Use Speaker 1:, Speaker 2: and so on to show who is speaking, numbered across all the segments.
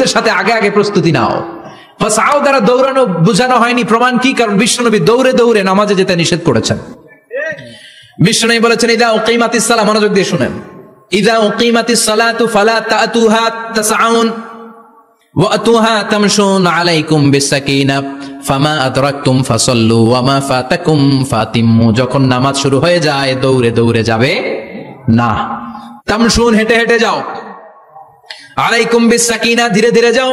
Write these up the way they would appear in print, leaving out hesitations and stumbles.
Speaker 1: মুসল্লিদের সাথে আগে আগে প্রস্তুতি নাও। ফাসাউ দ্বারা দৌড়ানো বোঝানো হয়নি, প্রমাণ কি? কারণ বিশ্বনবী দৌড়ে দৌড়ে নামাজে যেতে নিষেধ করেছেন। বিশ্বনবী বলেছেন ইদা উকিমাতিস সালাহ, মনোযোগ দিয়ে শুনেন, ইদা উকিমাতিস সালাতু ফালা তাতুহা তাসআউন ওয়া আতুহা তামশুন আলাইকুম বিসাকিনাহ ফামা আদরাকতুম ফাসাল্লু ওয়া মা ফাতাকুম ফাতিম্মু। যখন নামাজ শুরু হয়ে যায় দৌড়ে দৌড়ে যাবে না, তামশুন হেঁটে হেঁটে যাও, আলাইকুম বিসাকিনাহ ধীরে ধীরে যাও,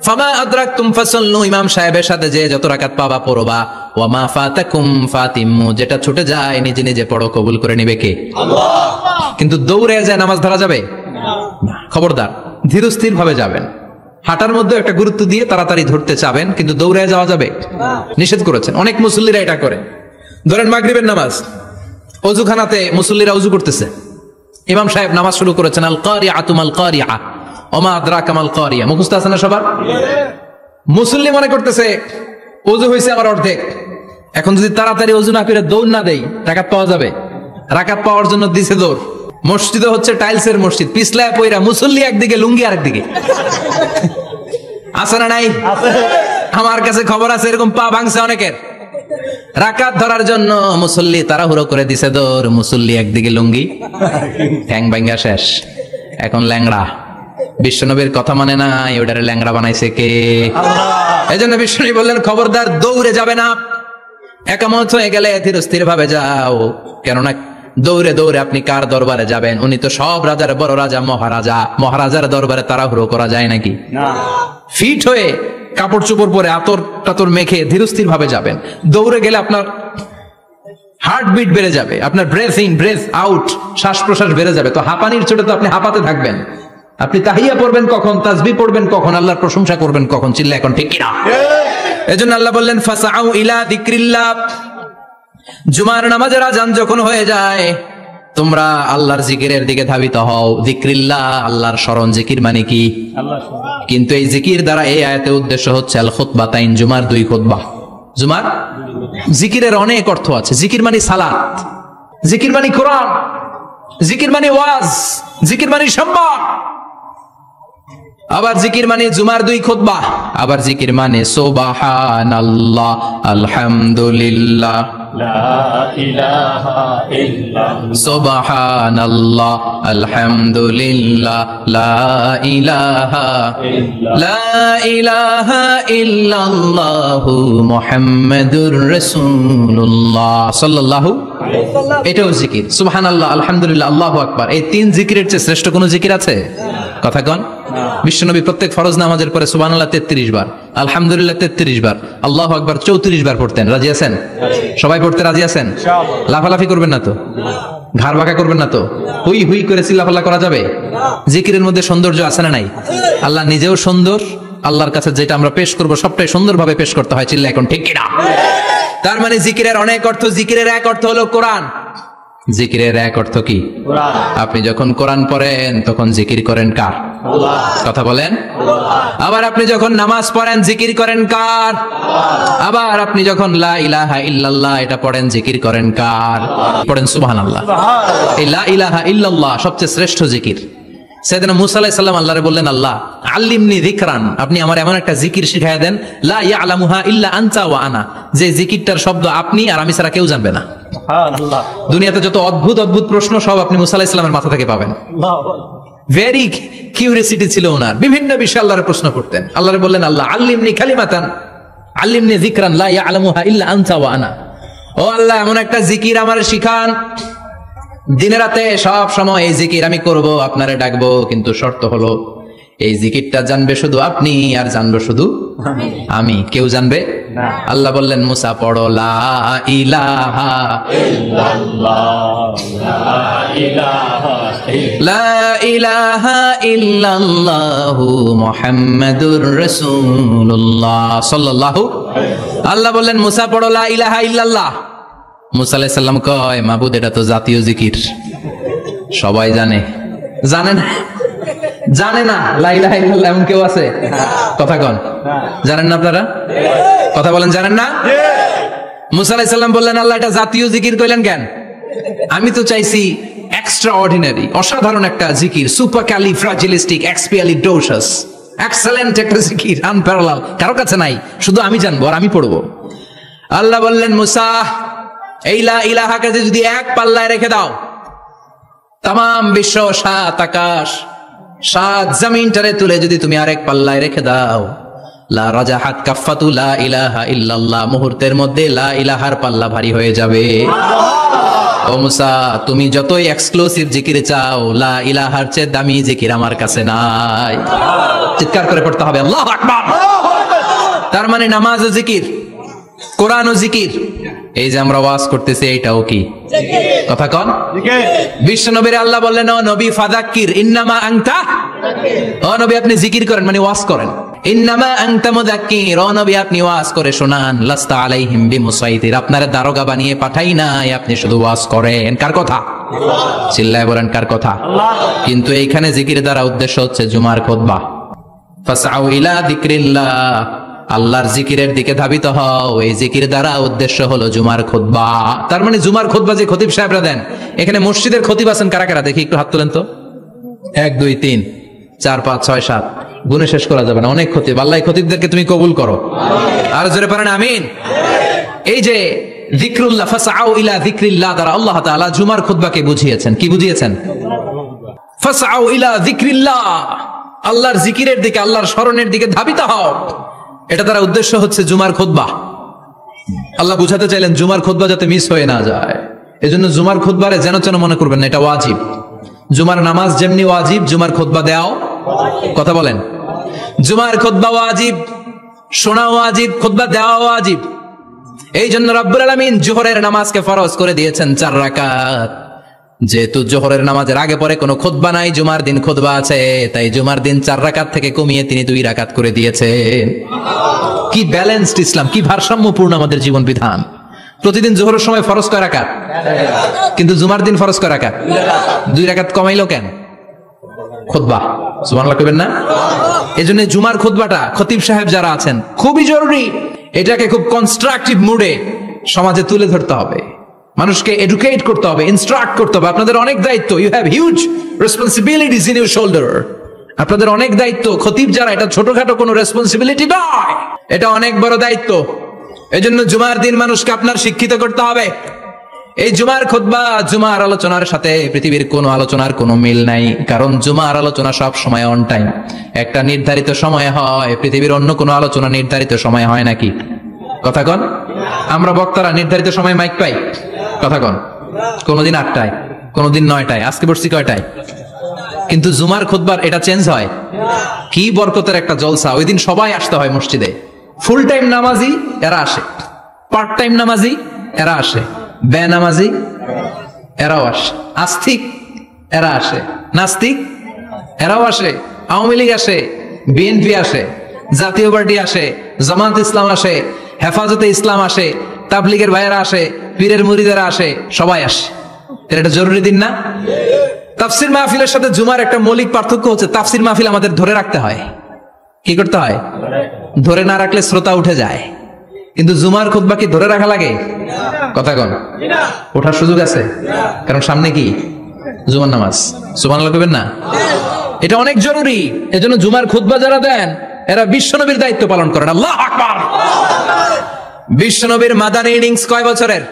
Speaker 1: ফামা আদরাকতুম ফাসাল্লু ইমাম সাহেবের সাথে যে যত রাকাত পাবা পড়বা, ওয়া মা ফাতাকুম ফাতিম্মু যেটা ছুটে যায় নিজে নিজে পড়ো, কবুল করে নেবে কে? আল্লাহ। কিন্তু দৌড়ে যায় নামাজ ধরা যাবে না। খবরদার, ধীরস্থির ভাবে যাবেন। হাঁটার মধ্যে একটা গুরুত্ব দিয়ে তাড়াতাড়ি ধরতে চাবেন, কিন্তু দৌড়ে যাওয়া যাবে নিষেধ করেছেন। অনেক মুসল্লিরা এটা করে। ধরেন মাগরিবের নামাজ, ওযুখানাতে মুসল্লিরা ওযু করতেছে, ইমাম সাহেব নামাজ শুরু করেছেন, আল কারিআতু মাল কারিআ ওমা আদরাকা মাল কারিয়া, মুখস্থ আছে না সবার? মুসল্লি মনে করতেছে ওযু হয়েছে আমার অর্ধেক, এখন যদি তাড়াতাড়ি ওযু না করে দৌড় না দেই রাকাত পাওয়া যাবে। রাকাত পাওয়ার জন্য দিছে দৌড়। মসজিদে হচ্ছে টাইলসের মসজিদ, পিছলায় পয়রা মুসল্লি একদিকে, লুঙ্গি আরেকদিকে। আছে না নাই? আমার কাছে খবর আছে এরকম পা ভাঙছে অনেকের। রাকাত ধরার জন্য মুসল্লি তাড়াহুড়ো করে দিছে দৌড়, মুসল্লি একদিকে লুঙ্গি, ঠ্যাং ভাঙা শেষ, এখন ল্যাংড়া। বিশ্বনবীর কথা মানে না, ওটারে ল্যাংড়া বানাইছে কে? আল্লাহ। এই জন্য বিশ্বনবী বললেন খবরদার দৌড়ে যাবে না, একামত হয়ে গেলে ধীরস্থির ভাবে যাও। কেননা দৌড়ে দৌড়ে আপনি কার দরবারে যাবেন? উনি তো সব রাজার বড় রাজা, মহারাজা। মহারাজার দরবারে তাড়াহুড়ো করা যায় নাকি? না। ফিট হয়ে কাপড় চোপড় পরে আতর টাতর মেখে ধীরস্থির ভাবে যাবেন। দৌড়ে গেলে আপনার হার্টবিট বেড়ে যাবে, আপনার ব্রেথ ইন ব্রেথ আউট, শ্বাস প্রশ্বাস বেড়ে যাবে। তো হাঁপানির চোটে তো আপনি হাঁপাতে থাকবেন। আপনি তাহিয়া পড়বেন কখন, তাসবিহ পড়বেন কখন, আল্লাহর প্রশংসা করবেন কখন? চিল্লা এখন ঠিক কিনা? এজন্য আল্লাহ বললেন ফাসাউ ইলা যিকরিল্লাহ। জুমার নামাজের আযান যখন হয়ে যায় তোমরা আল্লাহর জিকিরের দিকে ধাবিত হও। যিকরিল্লাহ, আল্লাহর স্মরণ। জিকির মানে কি? আল্লাহর স্মরণ। কিন্তু এই জিকির দ্বারা এই আয়াতে উদ্দেশ্য হচ্ছে আল খুতবাতাইন, জুমার দুই খুতবা। জুমার জিকিরের অনেক অর্থ আছে। জিকির মানে সালাত, জিকির মানে কোরআন, জিকির মানে ওয়াজ, জিকির মানে সম্মান। আবার জিকির মানে জুমার দুই খুতবা। আবার জিকির মানে সুবহানাল্লাহ, আলহামদুলিল্লাহ, লা ইলাহা ইল্লাল্লাহ, সুবহানাল্লাহ, আলহামদুলিল্লাহ, লা ইলাহা ইল্লাল্লাহ, লা ইলাহা ইল্লাল্লাহু মুহাম্মাদুর রাসূলুল্লাহ সাল্লাল্লাহু আলাইহি ওয়াসাল্লাম। এটাও জিকির। সুবহানাল্লাহ, আলহামদুলিল্লাহ, আল্লাহু আকবার। এই তিন জিকিরের চেয়ে শ্রেষ্ঠ কোন জিকির আছে? কথা কন। বিশ্বনবী প্রত্যেক ফরজ নামাজের পরে সুবহানাল্লাহ 33 বার, আলহামদুলিল্লাহ 33 বার, আল্লাহু আকবার 34 বার পড়তেন। রাজি আছেন? সবাই পড়তে রাজি আছেন? লাফালাফি করবেন না তো? ঘাড় বাঁকা করবেন না তো? হুই হুই করে চিল্লাফাল্লা করা যাবে? জিকিরের মধ্যে সৌন্দর্য আছে না নাই? আল্লাহ নিজেও সুন্দর। আল্লাহর কাছে যেটা আমরা পেশ করব সবটাই সুন্দরভাবে পেশ করতে হয়। চিল্লা এখন ঠিক কিনা? তার মানে জিকিরের অনেক অর্থ। জিকিরের এক অর্থ হলো কোরআন। জিকিরের এক অর্থ কি? কোরআন। আপনি যখন কোরআন পড়েন তখন জিকির করেন কার? আল্লাহ। কথা বলেন। আবার আপনি যখন নামাজ পড়েন জিকির করেন কার? আল্লাহ। আবার আপনি যখন লা ইলাহা ইল্লাল্লাহ এটা পড়েন জিকির করেন কার? পড়েন সুবহানাল্লাহ। এই লা ইলাহা ইল্লাল্লাহ সবচেয়ে শ্রেষ্ঠ জিকির। সাইয়েদনা মুসা আলাইহিস সালাম আল্লাহরে বললেন, আল্লাহ আল্লিমনি যিকরান, আপনি আমার এমন একটা জিকির শিখায়া দেন, লা ইয়ালামুহা ইল্লা আনতা ওয়া আনা, যে জিকিরটার শব্দ আপনি আর আমি ছাড়া কেউ জানবে না। সুবহানাল্লাহ। দুনিয়াতে যত অদ্ভুত অদ্ভুত প্রশ্ন সব আপনি মুসা আলাইহিস সালামের মাথা থেকে পাবেন। ভেরি কিউরিয়াসিটি ছিল ওনার, বিভিন্ন বিষয়ে আল্লাহর প্রশ্ন করতেন। আল্লাহরে বললেন, আল্লাহ আল্লিমনি কালিমাতান, আল্লিমনি যিকরান লা ইয়ালামুহা ইল্লা আনতা ওয়া আনা। ও আল্লাহ এমন একটা জিকির আমার শিখান, দিনে রাতে সব সময় এই জিকির আমি করব, আপনারে ডাকবো, কিন্তু শর্ত হলো এই জিকিরটা জানবে শুধু আপনি আর জানবো শুধু আমি, কেউ জানবে না। আল্লাহ বললেন, মুসা পড়ো লা ইলাহা ইল্লাল্লাহ, লা ইলাহা ইল্লাল্লাহু মুহাম্মাদুর রাসূলুল্লাহ সাল্লাল্লাহু। আল্লাহ বললেন, মুসা পড়ো লা ইলাহা ইল্লাল্লাহ। মুসা আলাইহিস সালাম কয়, মাবুদ এটা তো জাতীয় জিকির, সবাই জানে। জানে না? জানে না লা ইলাহা ইল্লাল্লাহ এমন কেউ আছে? কথা কন, জানেন না আপনারা? কথা বলেন, জানেন না? মুসা আলাইহিস সালাম বললেন, আল্লাহ এটা জাতীয় জিকির কইলেন কেন? আমি তো চাইছি এক্সট্রা অর্ডিনারি, অসাধারণ একটা জিকির, সুপারক্যালিফ্রাজিলিস্টিক এক্সপিয়ালিডোসাস। এক্সেলেন্ট একটা জিকির, আনপ্যারালাল, কারো কাছে নাই, শুধু আমি জানবো আর আমি পড়বো। আল্লাহ বললেন মুসা, এই লা ইলাহাকে যদি এক পাল্লায় রেখে দাও, তাম বিশ্ব, 7 আকাশ 7 জমিনটারে তুলে যদি তুমি আরেক পাল্লায় রেখে দাও, লা রাজাহাত কাফাতু লা ইলাহা ইল্লাল্লাহ, মুহূর্তের মধ্যে লা ইলাহার পাল্লা ভারী হয়ে যাবে। ও মুসা, তুমি যতই এক্সক্লুসিভ জিকির চাও, লা ইলাহার চেয়ে দামি জিকির আমার কাছে নাই। চিৎকার করে পড়তে হবে আল্লাহু আকবার। তার মানে নামাজ ও জিকির, কোরআন ও জিকির, এই যে আমরা ওয়াজ করতেছি এইটাও কি কথা কন? বিশ্ব নবীর আল্লাহ বললেন, ও নবী ফাযাক্কির ইন্নামা আনতা, ও নবী আপনি জিকির করেন মানে ওয়াজ করেন। ইন্নামা আনতা মুযাক্কির, ও নবী আপনি ওয়াজ করে শোনান। লাস্তা আলাইহিম বিমুসাইতির, আপনারে দারোগা বানিয়ে পাঠাই নাই, আপনি শুধু ওয়াজ করেন। কার কথা? চিল্লায় বলেন কার কথা? কিন্তু এইখানে জিকির দ্বারা উদ্দেশ্য হচ্ছে জুমার খুতবা। ফাসআউ ইলা যিকরিল্লাহ, আল্লাহর জিকিরের দিকে ধাবিত হও, এই জিকির দ্বারা উদ্দেশ্য হলো জুমার খুতবা। তার মানে জুমার খুতবা যে খতিব সাহেবরা দেন, এখানে মসজিদের খতিব আছেন কারা কারা দেখি একটু হাত তোলেন তো। 1 2 3 4 5 6 7, গুণে শেষ করা যাবে না, অনেক খতিব। আল্লাহ খতিবদেরকে তুমি কবুল করো, আর জোরে পারেন আমিন। এই যে যিকরুল্লাহ, ফাসআউ ইলা যিকরিল্লাহ দ্বারা আল্লাহ তাআলা জুমার খুতবাকে বুঝিয়েছেন। কি বুঝিয়েছেন? ফাসআউ ইলা যিকরিল্লাহ, আল্লাহর জিকিরের দিকে, আল্লাহর স্মরণের দিকে ধাবিত হও। এটা তার উদ্দেশ্য হচ্ছে জুমার খুতবা। আল্লাহ বুঝাতে চাইলেন জুমার খুতবা যাতে মিস হয়ে না যায়, এজন্য জুমার খুতবারে যেন তেন মনে করবেন না, এটা ওয়াজিব। জুমার নামাজ যেমনি ওয়াজিব, জুমার খুতবা দেওয়াও, কথা বলেন, জুমার খুতবা ওয়াজিব, শোনা ওয়াজিব, খুতবা দেওয়া ওয়াজিব। এই জন্য রব্বুল আলামিন জোহরের নামাজকে ফরজ করে দিয়েছেন 4 রাকাত। যেহেতু জোহরের নামাজের আগে পরে কোনো খুতবা নাই, জুমার দিন খুতবা আছে, তাই জুমার দিন 4 রাকাত থেকে কমিয়ে তিনি 2 রাকাত করে দিয়েছেন। কি ব্যালেন্সড ইসলাম, কি ভারসাম্যপূর্ণ আমাদের জীবন বিধান। প্রতিদিন জোহরের সময় ফরজ কয় রাকাত, কিন্তু জুমার দিন ফরজ কয় রাকাত? 2 রাকাত কমাইলো কেন? খুতবা, সুবহানাল্লাহ কইবেন না? এজন্য জুমার খুতবাটা খতিব সাহেব যারা আছেন খুবই জরুরি। এটাকে খুব কনস্ট্রাকটিভ মুডে সমাজে তুলে ধরতে হবে, মানুষকে এডুকেট করতে হবে, ইনস্ট্রাক্ট করতে হবে। আপনাদের অনেক দায়িত্ব, you have huge responsibilities in your shoulder. আপনাদের অনেক দায়িত্ব, খতিব যারা, এটা ছোটখাটো কোনো রেসপন্সিবিলিটি নয়, এটা অনেক বড় দায়িত্ব। এজন্য জুমার দিন মানুষকে আপনার শিক্ষিত করতে হবে। এই জুমার খুতবা, জুমার আলোচনার সাথে পৃথিবীর কোনো আলোচনার কোনো মিল নাই, কারণ জুমার আলোচনা সব সময় অন টাইম, একটা নির্ধারিত সময় হয়। পৃথিবীর অন্য কোনো আলোচনা নির্ধারিত সময় হয় নাকি? কথা কন। আমরা বক্তারা নির্ধারিত সময় মাইক পাই, কথা কন। কোনদিন 8টায়, কোনদিন 9টায়, আজকে বসছি কয়টায়? কিন্তু জুমার খুতবার এটা চেঞ্জ হয়। কি বরকতের একটা জলসা, ওই দিন সবাই আসতে হয় মসজিদে। ফুল টাইম নামাজি এরা আসে, পার্ট টাইম নামাজি এরা আসে, বেনামাজি এরাও আসে, আস্তিক এরা আসে, নাস্তিক এরাও আসে, আওয়ামী লীগ আসে, বিএনপি আসে, জাতীয় পার্টি আসে, জামাত ইসলাম আসে, হেফাজতে ইসলাম আসে, তাবলীগের ভাইয়েরা আসে, পীরের মুরিদেরা আসে, সবাই আসে। এটা জরুরি দিন না? তাফসির মাহফিলের সাথে জুমার একটা মৌলিক পার্থক্য হচ্ছে, তাফসির মাহফিল আমাদের ধরে রাখতে হয়। কি করতে হয়? ধরে না রাখলে শ্রোতা উঠে যায়। কিন্তু জুমার খুতবা কি ধরে রাখা লাগে? কথা কন। ওঠার সুযোগ আছে, কারণ সামনে কি জুমার নামাজ। সুবহানাল্লাহ কইবেন না? এটা অনেক জরুরি। এজন্য জুমার খুতবা যারা দেন এরা বিশ্বনবীর দায়িত্ব পালন করেন। আল্লাহু আকবার। বিশ্বনবীর মাদানী ইনিংস কয় বছরের?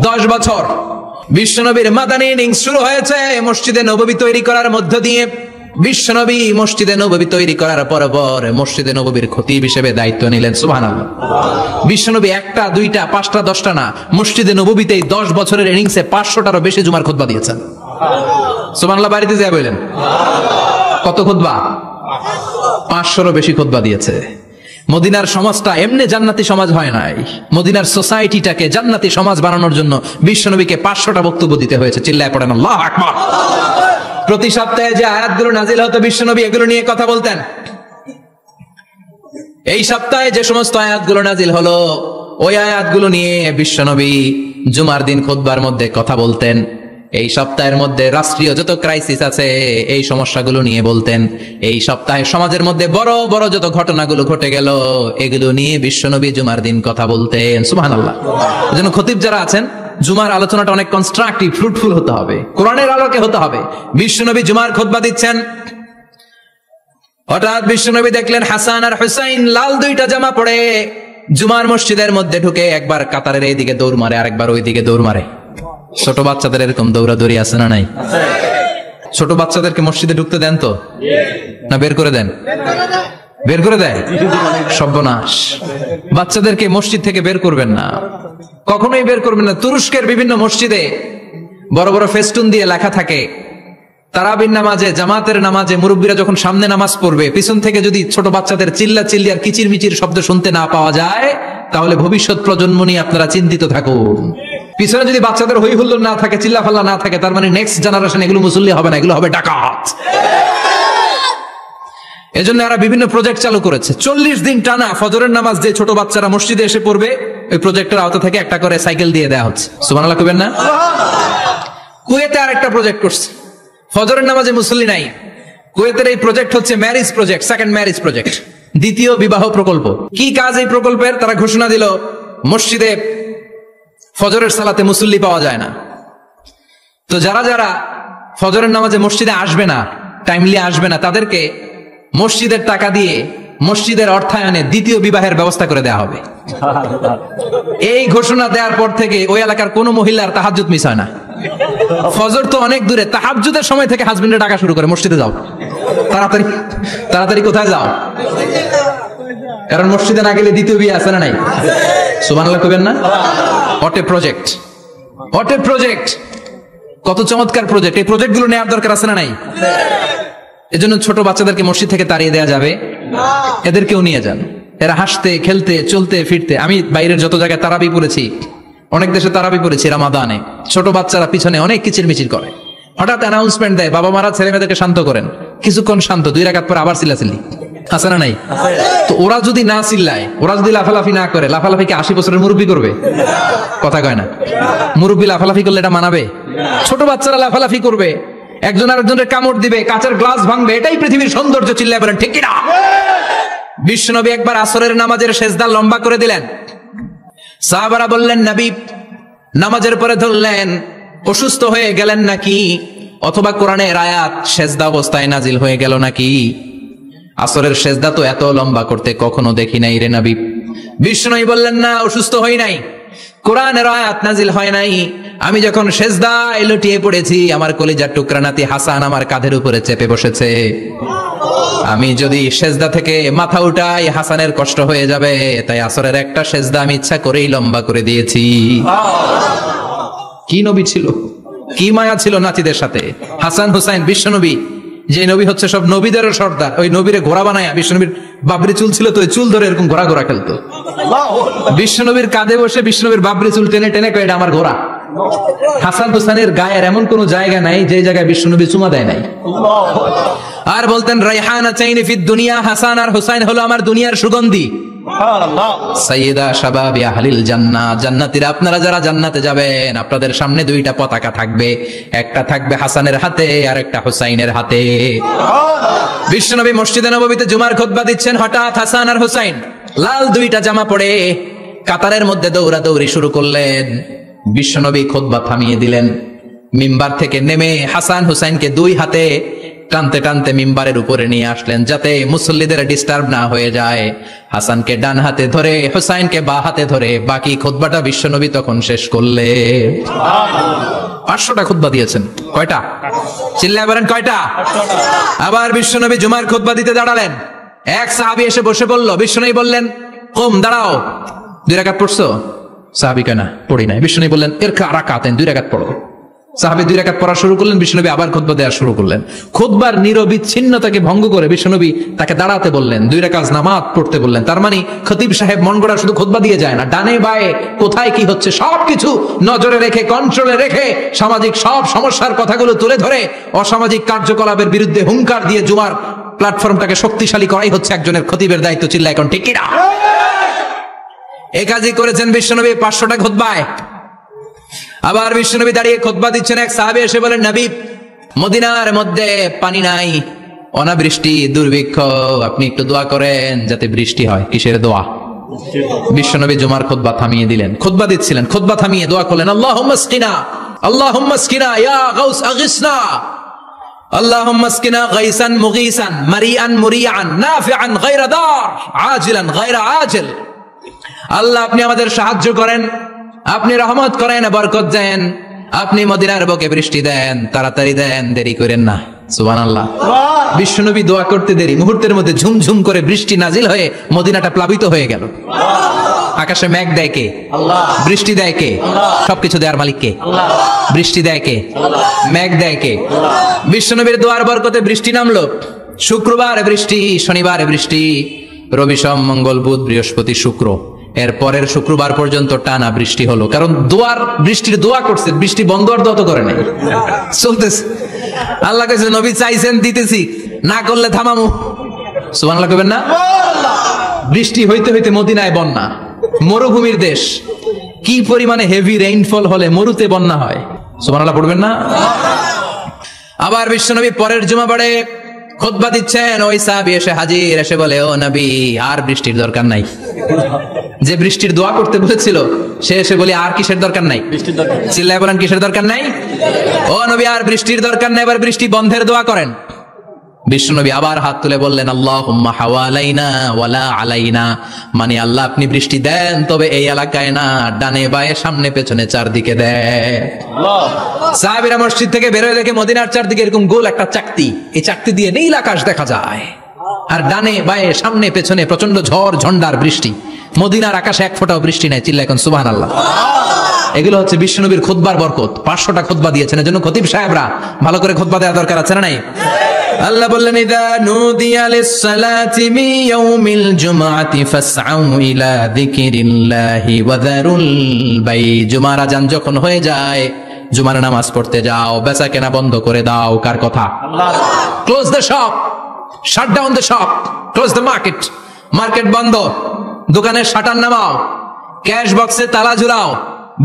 Speaker 1: 10 বছর। বিশ্বনবীর মাদানী ইনিংস শুরু হয়েছে মসজিদে নববী তৈরি করার মধ্য দিয়ে। বিশ্বনবী মসজিদে নববী তৈরি করার পর মসজিদে নববীর খতিব হিসেবে দায়িত্ব নিলেন। সুবহানাল্লাহ। বিশ্বনবী 1টা 2টা 5টা 10টা না, মসজিদে নববীতেই 10 বছরের ইনিংসে 500টারও বেশি জুমার খুতবা দিয়েছেন। সুবহানাল্লাহ। বাড়িতে যা বললেন কত খুতবা? 500রও বেশি খুতবা দিয়েছে। মদিনার সমাজটা এমনি জান্নাতি সমাজ হয় নাই। মদিনার সোসাইটিটাকে জান্নাতি সমাজ বানানোর জন্য বিশ্বনবীকে 500টা বক্তব্য দিতে হয়েছে। চিল্লায় পড়েন আল্লাহু আকবার। প্রতি সপ্তাহে যে আয়াতগুলো নাজিল হতো বিশ্বনবী এগুলো নিয়ে কথা বলতেন। এই সপ্তাহে যে সমস্ত আয়াতগুলো নাজিল হলো ওই আয়াতগুলো নিয়ে বিশ্বনবী জুমার দিন খুতবার মধ্যে কথা বলতেন। এই সপ্তাহের মধ্যে রাষ্ট্রীয় যত ক্রাইসিস আছে এই সমস্যাগুলো নিয়ে বলতেন। এই সপ্তাহে সমাজের মধ্যে বড় বড় যত ঘটনাগুলো ঘটে গেল এগুলো নিয়ে বিশ্বনবী জুমার দিন কথা বলতেন। সুবহানাল্লাহ। এজন্য খতিব যারা আছেন জুমার আলোচনাটা অনেক কনস্ট্রাকটিভ, ফ্রুটফুল হতে হবে, কোরআনের আলোকে হতে হবে। বিশ্বনবী জুমার খুতবা দিচ্ছেন, হঠাৎ বিশ্বনবী দেখলেন হাসান আর হুসাইন লাল দুইটা জামা পরে জুমার মসজিদের মধ্যে ঢুকে একবার কাতারের এইদিকে দৌড় মারে, আরেকবার ওইদিকে দৌড় মারে। ছোট বাচ্চাদের এরকম দৌড়াদৌড়ি আছে না নাই? ছোট বাচ্চাদেরকে মসজিদে ঢুকতে দেন তো না বের করে দেন? বের করে দেয়। সর্বনাশ, বাচ্চাদেরকে মসজিদ থেকে বের করবেন না, কখনোই বের করবেন না। তুরস্কের বিভিন্ন মসজিদে বড় বড় ফেস্টুন দিয়ে লেখা থাকে, তারাবির নামাজে, জামাতের নামাজে মুরব্বীরা যখন সামনে নামাজ পড়বে, পিছন থেকে যদি ছোট বাচ্চাদের চিল্লা চিল্লি আর কিচির মিচির শব্দ শুনতে না পাওয়া যায়, তাহলে ভবিষ্যৎ প্রজন্ম নিয়ে আপনারা চিন্তিত থাকুন। পিছনে যদি বাচ্চাদের হই হুল্লোড় না থাকে, চিল্লা ফাল্লা না থাকে, তার মানে নেক্সট জেনারেশন এগুলো মুসল্লি হবে না, এগুলো হবে ডাকাত। এজন্য এরা বিভিন্ন প্রজেক্ট চালু করেছে। 40 দিন টানা ফজরের নামাজ যে ছোট বাচ্চারা মসজিদে এসে পড়বে, ওই প্রজেক্টের আওতা থেকে একটা করে সাইকেল দিয়ে দেওয়া হচ্ছে। সুবহানাল্লাহ কইবেন না? কুয়েতে আরেকটা প্রজেক্ট করছে, ফজরের নামাজে মুসল্লি নাই। কুয়েতের এই প্রজেক্ট হচ্ছে marriage project, second marriage project, দ্বিতীয় বিবাহ প্রকল্প। কি কাজ এই প্রকল্পের? তারা ঘোষণা দিল মসজিদে ফজরের সালাতে মুসল্লি পাওয়া যায় না, তো যারা যারা ফজরের নামাজে মসজিদে আসবে না, টাইমলি আসবে না, তাদেরকে মসজিদের টাকা দিয়ে মসজিদের অর্থায়নে দ্বিতীয় বিবাহের ব্যবস্থা করে দেওয়া হবে। এই ঘোষণা দেওয়ার পর থেকে ওই এলাকার কোন মহিলার তাহাজ্জুদ মিস হয় না। ফজর তো অনেক দূরে, তাহাজ্জুদের সময় থেকে হাজবেন্ডের টাকা শুরু করে মসজিদে যাও, তাড়াতাড়ি তাড়াতাড়ি কোথায় যাও, কারণ মসজিদে না গেলে দ্বিতীয় বিয়ে আছে না নাই? সুবহানাল্লাহ কইবেন না? What a project, what a project, কত চমৎকার প্রজেক্ট। এই প্রজেক্ট গুলো নেওয়ার দরকার আছে না নাই? এজন্য ছোট বাচ্চাদেরকে মসজিদ থেকে তাড়িয়ে দেওয়া যাবে, এদেরকেও নিয়ে যান। এরা হাসতে খেলতে চলতে ফিরতে, আমি বাইরের যত জায়গায় তারাবি পড়েছি, অনেক দেশে তারাবি পড়েছি রামাদানে, ছোট বাচ্চারা পিছনে অনেক কিচিরমিচির করে। হঠাৎ অ্যানাউন্সমেন্ট দেয়, বাবা মারা ছেলে মেয়েদেরকে শান্ত করেন, কিছুক্ষণ শান্ত, 2 রাকাত পর আবার চিল্লাচিল্লি, আছে না নাই? তো ওরা যদি না চিল্লায়, ওরা যদি লাফালাফি না করে, লাফালাফি কি 80 বছরের মুরব্বী করবে? কথা কয় না। মুরব্বী লাফালাফি করলে এটা মানাবে? ছোট বাচ্চারা লাফালাফি করবে, একজন আরেকজনের কামড় দিবে, কাঁচের গ্লাস ভাঙবে, এটাই পৃথিবীর সৌন্দর্য। চিল্লায় বলেন ঠিক কিনা? বিশ্বনবী একবার আসরের নামাজের সেজদা লম্বা করে দিলেন। সাহাবারা বললেন, নবী নামাজের পরে ধরলেন, অসুস্থ হয়ে গেলেন নাকি, অথবা কোরআনের আয়াত সেজদা অবস্থায় নাজিল হয়ে গেল নাকি? আসরের সেজদা তো এত লম্বা করতে কখনো দেখি নাই রে নবী। বিশ্বনবী বললেন, না, অসুস্থ হই নাই, কোরআনের আয়াত নাজিল হয় নাই, আমি যখন সেজদায় লুটিয়ে পড়েছি, আমার কলিজার টুকরা নাতি হাসান আমার কাঁধের উপরে চেপে বসেছে, আমি যদি সেজদা থেকে মাথা উঠাই হাসানের কষ্ট হয়ে যাবে, তাই আসরের একটা সেজদা আমি ইচ্ছা করেই লম্বা করে দিয়েছি। কি নবী ছিল, কি মায়া ছিল নাতিদের সাথে। হাসান হুসাইন, বিশ্বনবী যে নবী হচ্ছে সব নবীদেরও সর্দার, ওই নবীরে ঘোড়া বানায়, বিশ্বনবীর বাবরি চুল ছিল তো, ওই চুল ধরে এরকম ঘোড়া ঘোড়া খেলতো। বিশ্বনবীর কাঁধে বসে বিশ্বনবীর বাবরি চুল টেনে টেনে কয়ে, এটা আমার ঘোড়া। হাসান হুসাইনের গায়ের এমন কোন জায়গা নাই যে জায়গায় বিশ্বনবী চুমা দেয় নাই। আর বলতেন, রাইহানা চাইনি ফিদ দুনিয়া, হাসান আর হুসাইন হলো আমার দুনিয়ার সুগন্ধি। সাইয়্যিদা শাবাবি আহলিল জান্নাহ, জান্নাতীরা আপনারা যারা জান্নাতে যাবেন, আপনাদের সামনে 2টা পতাকা থাকবে, একটা থাকবে হাসানের হাতে আর একটা হুসাইনের হাতে। বিশ্বনবী মসজিদে নববীতে জুমার খুতবা দিচ্ছেন, হঠাৎ হাসান আর হুসাইন লাল 2টা জামা পরে কাতারের মধ্যে দৌড়াদৌড়ি শুরু করলেন। বিশ্বনবী খুতবা থামিয়ে দিলেন, মিম্বার থেকে নেমে হাসান হুসাইনকে 2 হাতে টানতে টানতে মিম্বারের উপরে নিয়ে আসলেন, যাতে মুসল্লিদের ডিস্টার্ব না হয়ে যায়। হাসানকে ডান হাতে ধরে, হুসাইনকে বাঁ হাতে ধরে বাকি খুতবাটা বিশ্বনবী তখন শেষ করলে। 500টা খুতবা দিয়েছেন। কয়টা? চিল্লায় বলেন কয়টা? আবার বিশ্বনবী জুমার খুতবা দিতে দাঁড়ালেন, এক সাহাবী এসে বসে বলল, বিশ্বনবী বললেন, কম দাঁড়াও, 2 রাকাত পড়ছো? সাহাবী কয়, না পড়ি নাই। বিশ্বনবী বললেন, এরকা রাকাতেন, 2 রাকাত পড়ো। সাহাবী 2 রাকাত পড়া শুরু করলেন, বিশ্বনবী আবার খুতবা দেওয়া শুরু করলেন। খুতবার নিরবিচ্ছিন্নতাকে ভঙ্গ করে বিশ্বনবী তাকে দাঁড়াতে বললেন, 2 রাকাত নামাজ পড়তে বললেন। তার মানে খতিব সাহেব মন গড়া শুধু খুতবা দিয়ে যায় না, ডানে বায়ে কোথায় কি হচ্ছে সবকিছু নজরে রেখে, কন্ট্রোলে রেখে, সামাজিক সব সমস্যার কথাগুলো তুলে ধরে অসামাজিক কার্যকলাপের বিরুদ্ধে হুঙ্কার দিয়ে জুমার প্ল্যাটফর্মটাকে শক্তিশালী করাই হচ্ছে একজনের খতিবের দায়িত্ব। চিল্লায় এখন ঠিক কিনা? এই কাজই করেছেন বিশ্বনবী 500টা খুতবায়। আবার বিশ্বনবী দাঁড়িয়ে খুতবা দিচ্ছেন, এক সাহাবী এসে বলেন, নবী মদিনার মধ্যে পানি নাই, অনাবৃষ্টি, দুর্ভিক্ষ, আপনি একটু দোয়া করেন যাতে বৃষ্টি হয়। কিসের দোয়া? বিশ্বনবী জুমার খুতবা থামিয়ে দিলেন, খুতবা দিচ্ছিলেন, খুতবা থামিয়ে দোয়া করলেন, আল্লাহুম্মা আসকিনা, আল্লাহুম্মা আসকিনা ইয়া গাউস আগিসনা, আল্লাহুম্মা আসকিনা গাইসান মুগীসান মারিআন মুরিআন নাফিআন গায়রা দার আজিলান গায়রা আজিল। আল্লাহ আপনি আমাদের সাহায্য করেন, আপনি রহমত করেন, বরকত দেন, আপনি মদিনার বুকে বৃষ্টি দেন, তাড়াতাড়ি দেন, দেরি করেন না। সুবহানাল্লাহ। বিশ্বনবী দোয়া করতে দেরি, মুহূর্তের মধ্যে ঝুমঝুম করে বৃষ্টি নাজিল হয়ে মদিনাটা প্লাবিত হয়ে গেল। আকাশে মেঘ দেয় কে? আল্লাহ। বৃষ্টি দেয় কে? আল্লাহ। সবকিছু দেওয়ার মালিক কে? আল্লাহ। বৃষ্টি দেয় কে? আল্লাহ। মেঘ দেয় কে? আল্লাহ। বিশ্বনবীর দোয়ার বরকতে বৃষ্টি নামলো। শুক্রবার বৃষ্টি, শনিবার বৃষ্টি, রবি সোম মঙ্গল বুধ বৃহস্পতি শুক্র, এর পরের শুক্রবার পর্যন্ত টানা বৃষ্টি হলো। কারণ বৃষ্টির দোয়া করছে, বৃষ্টি বন্ধ আর দোয়া তো করে নাই, চলতেছে। আল্লাহ কাছে নবী চাইছেন, দিতেছি, না করলে থামামু। সুবহানাল্লাহ কইবেন না? বৃষ্টি হইতে হইতে মদিনায় বন্যা, মরুভূমির দেশ, কি পরিমাণে হেভি রেইনফল হলে মরুতে বন্যা হয়। সুবহানাল্লাহ পড়বেন না? আবার বিশ্বনবী পরের জুমাবারে খুতবা দিচ্ছেন, ওই সাহাবী এসে হাজির, এসে বলে, ও নবী আর বৃষ্টির দরকার নাই। যে বৃষ্টির দোয়া করতে বলেছিল সে এসে বলে, আর কিসের দরকার নাই? চিল্লায় বলেন, কিসের দরকার নাই? ও নবী আর বৃষ্টির দরকার নাই, এবার বৃষ্টি বন্ধের দোয়া করেন। বিশ্বনবী আবার হাত তুলে বললেন, আল্লাহুম্মা হাওয়ালাইনা ওয়ালা আলাইনা, মানে আল্লাহ আপনি বৃষ্টি দেন, তবে এই এলাকায় না, ডানে বায়ে সামনে পেছনে চারদিকে দেন। সাহাবীরা মসজিদ থেকে বের হয়ে দেখে মদিনার চারদিকে এরকম গোল একটা চাকতি, এই চাকতি দিয়ে নীল আকাশ দেখা যায়, আর ডানে বায়ে সামনে পেছনে প্রচন্ড ঝড় ঝন্ডার বৃষ্টি। মদিনার আকাশে এক ফোঁটাও বৃষ্টি নাই। চিল্লা এখন সুবহানাল্লাহ। এগুলো হচ্ছে বিশ্বনবীর খুতবার বরকত। 500টা খুতবা দিয়েছেন, এজন্য খতিব সাহেবরা ভালো করে খুতবা দেওয়া দরকার আছে না নাই? আল্লাহ বললেন, ইযা নুদিয়া লিস-সালাতি মিন ইয়াউমিল জুমআতি ফাসআউ ইলা যিকিরিল্লাহি ওয়া যারুল বাই। জুমার আযান যখন হয়ে যায়, জুমার নামাজ পড়তে যাও, বেচা কেনা বন্ধ করে দাও। কার কথা? Allah. Close the shop, shut down the shop, close the market. Market বন্ধ, দোকানের শাটার নামাও, ক্যাশ বক্সে তালা ঝুলাও,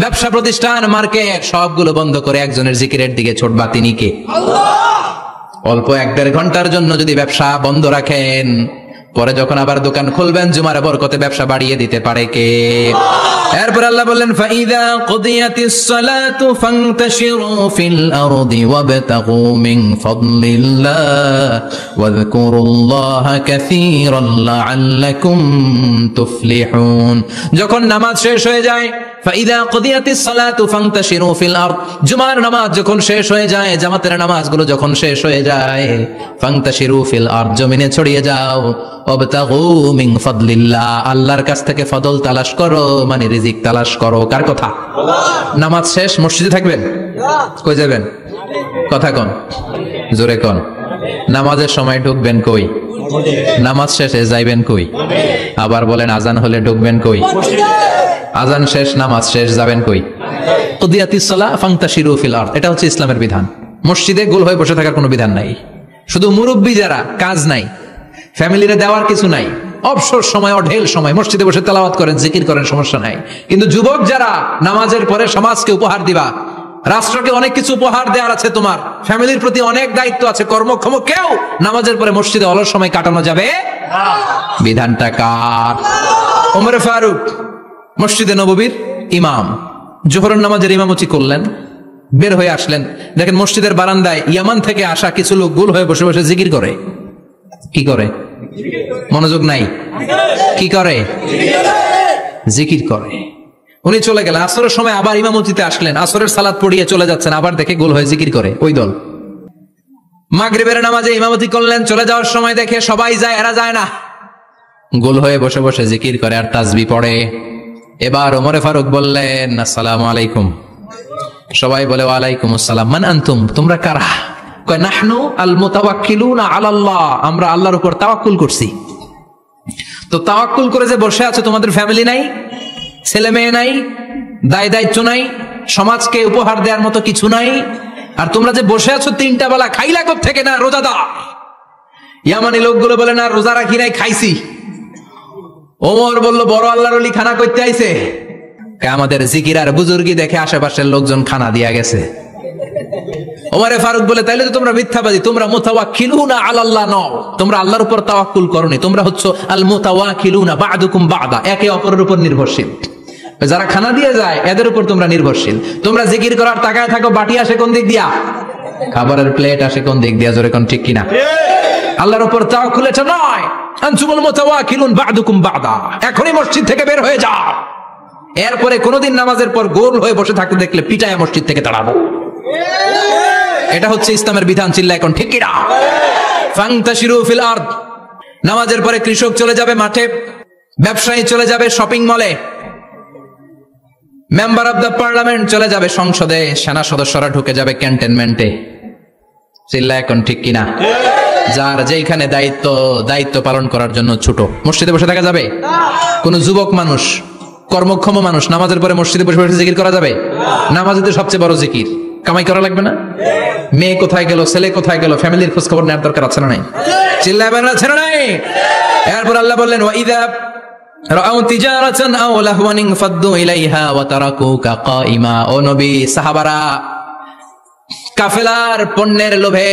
Speaker 1: ব্যবসা প্রতিষ্ঠান মার্কেট সবগুলো বন্ধ করে একজনের জিকিরের দিকে ছুটবা। তিনি কে? আল্লাহ। অল্প 1-1.5 ঘন্টার জন্য যদি ব্যবসা বন্ধ রাখেন, পরে যখন আবার দোকান খুলবেন, জুমার বরকতে ব্যবসা বাড়িয়ে দিতে পারে কে? এরপর আল্লাহ বললেন, ফাইযা কুদিয়াতিস সালাতু ফান্তাশিরু ফিল আরদি ওয়াবতাগু মিন ফাদলিল্লাহ ওয়াযকুরুল্লাহা কাসীরান লাআল্লাকুম তুফলিহুন। যখন নামাজ শেষ হয়ে যায়, ফাইযা কুদিয়াতিস সালাতু ফান্তাশিরু ফিল আরদ, জুমার নামাজ যখন শেষ হয়ে যায়, জামাতের নামাজগুলো যখন শেষ হয়ে যায়, ফান্তাশিরু ফিল আরদ, জমিনে ছড়িয়ে যাও, ওয়াবতাগু মিন ফাদলিল্লাহ, আল্লাহর কাছ থেকে ফজল তালাশ করো, মানে রিজিক তালাশ করো। কার কথা? আল্লাহ। নামাজ শেষ মসজিদে থাকবেন? কই যাবেন? কথা কোন, জোরে কোন। নামাজের সময় ঢুকবেন কই? নামাজ শেষে যাইবেন কই? আবার বলেন, আজান হলে ঢুকবেন কই? আজান শেষ, নামাজ শেষ, যাবেন কই? কুদিয়াতিস সালাহ ফান্তাশিরু ফিল আরদ, এটা হচ্ছে ইসলামের বিধান। মসজিদে গোল হয়ে বসে থাকার কোনো বিধান নাই। শুধু মুরব্বী যারা, কাজ নাই, ফ্যামিলিরে দেওয়ার কিছু নাই, অবসর সময়, অঢেল সময় মসজিদে বসে তেলাওয়াত করেন, জিকির করেন, সমস্যা নাই। কিন্তু যুবক যারা, নামাজের পরে সমাজকে উপহার দিবা, রাষ্ট্রকে অনেক কিছু উপহার দেওয়ার আছে, তোমার ফ্যামিলির প্রতি অনেক দায়িত্ব আছে, কর্মক্ষম কেউ নামাজের পরে মসজিদে অলস সময় কাটানো যাবে না। বিধানটা কার? ওমর ফারুক মসজিদে নববীর ইমাম, জোহরের নামাজের ইমামতি করলেন, বের হয়ে আসলেন, দেখেন মসজিদের বারান্দায় ইয়ামান থেকে আসা কিছু লোক গোল হয়ে বসে বসে জিকির করে। কি করে? মনোযোগ নাই। কি করে? জিকির করে। উনি চলে গেলেন, আসরের সময় আবার ইমামতিতে আসলেন, আসরের সালাত পড়িয়ে চলে যাচ্ছেন, আবার দেখে গোল হয়ে জিকির করে ওই দল। মাগরিবের নামাজে ইমামতি করলেন, চলে যাওয়ার সময় দেখে সবাই যায়, এরা যায় না, গোল হয়ে বসে বসে জিকির করে আর তাসবিহ পড়ে। এবার ওমর ফারুক বললেন, আসসালামু আলাইকুম। সবাই বলে, ওয়ালাইকুম আসসালাম। মান আনতুম, তোমরা কারা? কয়, নাহনু আল মুতাওয়াক্কিলুনা আলাল্লাহ, আমরা আল্লাহর উপর তাওয়াক্কুল করছি। তো তাওয়াক্কুল করে যে বসে আছো, তোমাদের ফ্যামিলি নাই, ছেলে মেয়ে নাই, দায় দায়িত্ব নাই, সমাজকে উপহার দেওয়ার মতো কিছু নাই, আর তোমরা যে বসে আছো 3টা বেলা, খাইলা কোথা থেকে? না রোজাদার। ইয়ামানি লোকগুলো বলে, না রোজা রাখি নাই, খাইছি। ওমর বলল, বড় আল্লাহর ওলি খানা করতে আইছে? আমাদের জিকির আর বুজুর্গি দেখে আশেপাশের লোকজন খানা দিয়া গেছে। ওমরে ফারুক বলে, তাইলে তো তোমরা মিথ্যাবাদী, তোমরা মুতাওয়াক্কিলুনা আলাল্লাহ নও, তোমরা আল্লাহর উপর তাওয়াক্কুল করনি, তোমরা হচ্ছে আল মুতাওয়াক্কিলুনা বা'দুকুম বা'দা, একে অপরের উপর নির্ভরশীল। যারা খানা দিয়ে যায় এদের উপর তোমরা নির্ভরশীল। তোমরা জিকির করার তাকায় থাকো, বাটি আসে কোন দিক দিয়া? খাবারের প্লেট আসে কোন দিক দিয়ে, জোরে কোন ঠিক কিনা? আল্লাহর উপর তাওয়াক্কুল এটা নয়। আনতুমুল মুতাওয়াকিলুন বা'দুকুম বা'দা, এখনই মসজিদ থেকে বের হয়ে যাও, এরপরে কোনদিন নামাজের পর গোল হয়ে বসে থাকতে দেখলে পিটায় মসজিদ থেকে তাড়াবো। এটা হচ্ছে ইসলামের বিধান, চিল্লা এখন ঠিক কিনা? ফান্তাশিরু ফিল আরদ, নামাজের পরে কৃষক চলে যাবে মাঠে, ব্যবসায়ী চলে যাবে শপিং মলে, মেম্বার অব দ্য পার্লামেন্ট চলে যাবে সংসদে, সেনা সদস্যরা ঢুকে যাবে ক্যান্টনমেন্টে। চিল্লা এখন ঠিক কিনা? যার যেখানে দায়িত্ব পালন করার জন্য ছোট, মসজিদে বসে থাকা যাবে? কোন যুবক মানুষ, কর্মক্ষম মানুষ নামাজের পরে মসজিদে বসে বসে জিকির করা যাবে? নামাজে তো সবচেয়ে বড় জিকির, কামাই করা লাগবে না? মেয়ে কোথায় গেল, ছেলে কোথায় গেল, ফ্যামিলির খোঁজ খবর নেওয়ার দরকার আছে না নাই? চিল্লায় আছে না নাই? এরপর আল্লাহ বললেন ওয়াইদা রাআউ তিজারাতান আও লাহওয়ান ফাদ্দু ইলাইহা ওয়া তারাকুকা কাইমা। ও নবী, সাহাবারা কাফেলার পণ্যের লোভে,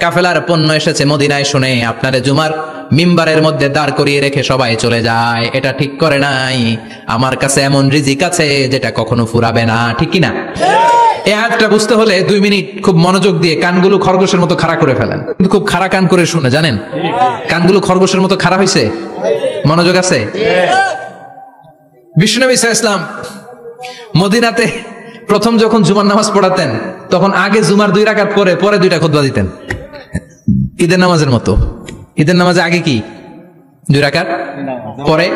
Speaker 1: কাফেলার পণ্য এসেছে মদিনায় শুনে আপনারে জুমার মিম্বারের মধ্যে দাঁড় করিয়ে রেখে সবাই চলে যায়, এটা ঠিক করে নাই। আমার কাছে এমন রিজিক আছে যেটা কখনো ফুরাবে না, ঠিক কিনা? এই আয়াতটা বুঝতে হলে 2 মিনিট খুব মনোযোগ দিয়ে কানগুলো খরগোশের মতো খাড়া করে ফেলেন, কিন্তু খুব খাড়া কান করে শুনে, জানেন কানগুলো খরগোশের মতো খাড়া হয়েছে? মনোযোগ আছে? বিশ্বনবী সাল্লাল্লাহু আলাইহি ওয়াসাল্লাম মদিনাতে প্রথম যখন জুমার নামাজ পড়াতেন, তখন আগে জুমার 2 রাকাত পরে 2টা খুতবা দিতেন, ঈদের নামাজের মতো। ঈদের নামাজে আগে কি 2 রাকাত, পরে